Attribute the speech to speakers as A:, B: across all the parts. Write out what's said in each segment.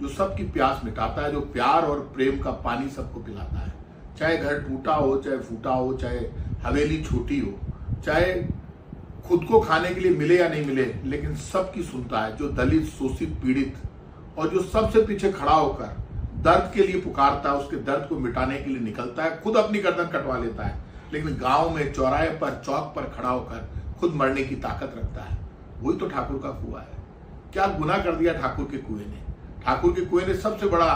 A: जो सबकी प्यास मिटाता है, जो प्यार और प्रेम का पानी सबको पिलाता है। चाहे घर टूटा हो, चाहे फूटा हो, चाहे हवेली छोटी हो, चाहे खुद को खाने के लिए मिले या नहीं मिले, लेकिन सबकी सुनता है। जो दलित, शोषित, पीड़ित और जो सबसे पीछे खड़ा होकर दर्द के लिए पुकारता है, उसके दर्द को मिटाने के लिए निकलता है, खुद अपनी गर्दन कटवा लेता है, लेकिन गांव में चौराहे पर, चौक पर खड़ा होकर खुद मरने की ताकत रखता है। वही तो ठाकुर का कुआं है। क्या गुनाह कर दिया ठाकुर के कुएं ने? ठाकुर के कुएं ने सबसे बड़ा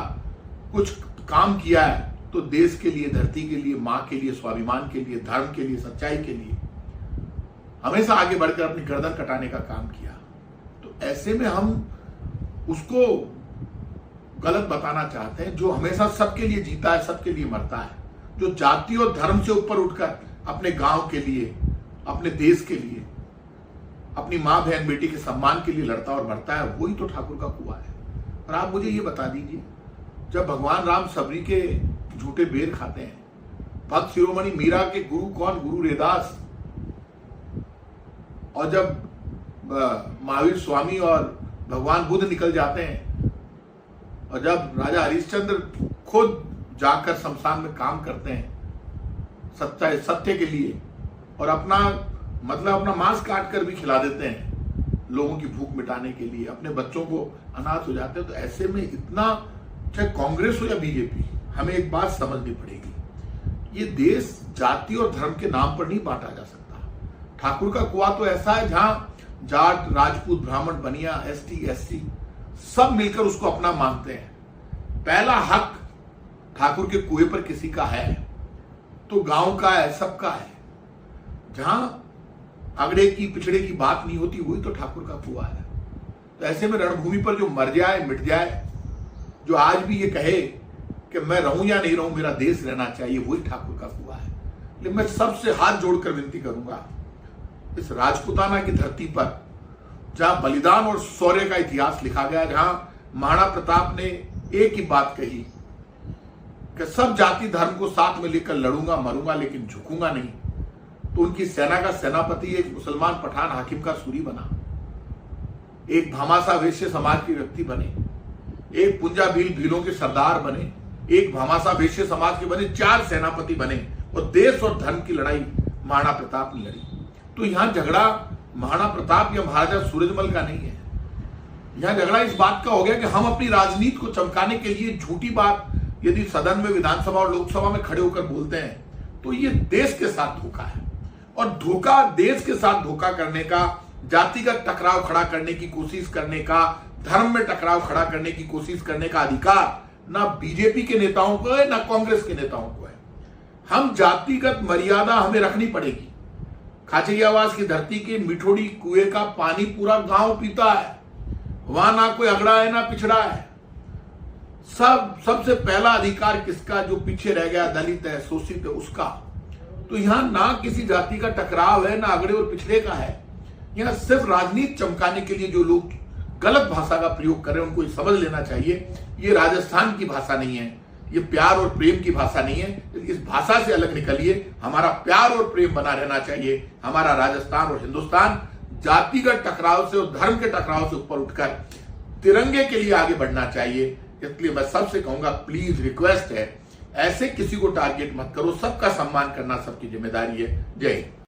A: कुछ काम किया है तो देश के लिए, धरती के लिए, मां के लिए, स्वाभिमान के लिए, धर्म के लिए, सच्चाई के लिए हमेशा आगे बढ़कर अपनी गर्दन कटाने का काम किया। तो ऐसे में हम उसको गलत बताना चाहते हैं, जो हमेशा सबके लिए जीता है, सबके लिए मरता है, जो जाति और धर्म से ऊपर उठकर अपने गांव के लिए, अपने देश के लिए, अपनी मां बहन बेटी के सम्मान के लिए लड़ता और मरता है, वही तो ठाकुर का कुआं है। और आप मुझे ये बता दीजिए, जब भगवान राम सबरी के झूठे बेर खाते हैं, भक्त शिरोमणि मीरा के गुरु कौन? गुरु रैदास। और जब महावीर स्वामी और भगवान बुद्ध निकल जाते हैं, और जब राजा हरिश्चंद्र खुद जाकर शमशान में काम करते हैं सत्य के लिए, और अपना मांस काट कर भी खिला देते हैं लोगों की भूख मिटाने के लिए, अपने बच्चों को अनाथ हो जाते हैं, तो ऐसे में इतना, चाहे कांग्रेस हो या बीजेपी, हमें एक बात समझनी पड़ेगी, ये देश जाति और धर्म के नाम पर नहीं बांटा जा सकता। ठाकुर का कुआं तो ऐसा है जहां जाट, राजपूत, ब्राह्मण, बनिया, एसटी, एससी सब मिलकर उसको अपना मानते हैं। पहला हक ठाकुर के कुएं पर किसी का है तो गांव का है, सबका है। जहां अगड़े की पिछड़े की बात नहीं होती, वही तो ठाकुर का कुआं है। तो ऐसे में रणभूमि पर जो मर जाए, मिट जाए, जो आज भी ये कहे कि मैं रहूं या नहीं रहूं, मेरा देश रहना चाहिए, वही ठाकुर का कुआं है। लेकिन मैं सबसे हाथ जोड़कर विनती करूंगा, इस राजपूताना की धरती पर जहां बलिदान और शौर्य का इतिहास लिखा गया, जहां महाराणा प्रताप ने एक ही बात कही कि सब जाति धर्म को साथ में लेकर लड़ूंगा, मरूंगा, लेकिन झुकूंगा नहीं, तो उनकी सेना का सेनापति एक मुसलमान पठान हाकिम का सूरी बना, एक भामाशाह वैश्य समाज के व्यक्ति बने, एक पुंजा भीलों के सरदार बने, एक भामाशाह वैश्य समाज के बने, 4 सेनापति बने, और देश और धर्म की लड़ाई महाराणा प्रताप ने लड़ी। तो यहां झगड़ा महाराणा प्रताप या महाराजा सूरजमल का नहीं है। यहां झगड़ा इस बात का हो गया कि हम अपनी राजनीति को चमकाने के लिए झूठी बात यदि सदन में, विधानसभा और लोकसभा में खड़े होकर बोलते हैं, तो ये देश के साथ धोखा है। और धोखा, देश के साथ धोखा करने का, जातिगत टकराव खड़ा करने की कोशिश करने का, धर्म में टकराव खड़ा करने की कोशिश करने का अधिकार ना बीजेपी के नेताओं को है, ना कांग्रेस के नेताओं को है। हम जातिगत मर्यादा हमें रखनी पड़ेगी। खाचरियावास की धरती के मिठोड़ी कुएं का पानी पूरा गांव पीता है, वहां ना कोई अगड़ा है, ना पिछड़ा है। सबसे पहला अधिकार किसका? जो पीछे रह गया, दलित है, शोषित है, उसका। तो यहां ना किसी जाति का टकराव है, ना अगड़े और पिछड़े का है। यहां सिर्फ राजनीति चमकाने के लिए जो लोग गलत भाषा का प्रयोग कर रहे हैं, उनको ये समझ लेना चाहिए, ये राजस्थान की भाषा नहीं है, ये प्यार और प्रेम की भाषा नहीं है। इस भाषा से अलग निकलिए। हमारा प्यार और प्रेम बना रहना चाहिए। हमारा राजस्थान और हिंदुस्तान जातिगत टकराव से और धर्म के टकराव से ऊपर उठकर तिरंगे के लिए आगे बढ़ना चाहिए। इसलिए मैं सबसे कहूंगा, प्लीज रिक्वेस्ट है, ऐसे किसी को टारगेट मत करो। सबका सम्मान करना सबकी जिम्मेदारी है। जय हिंद।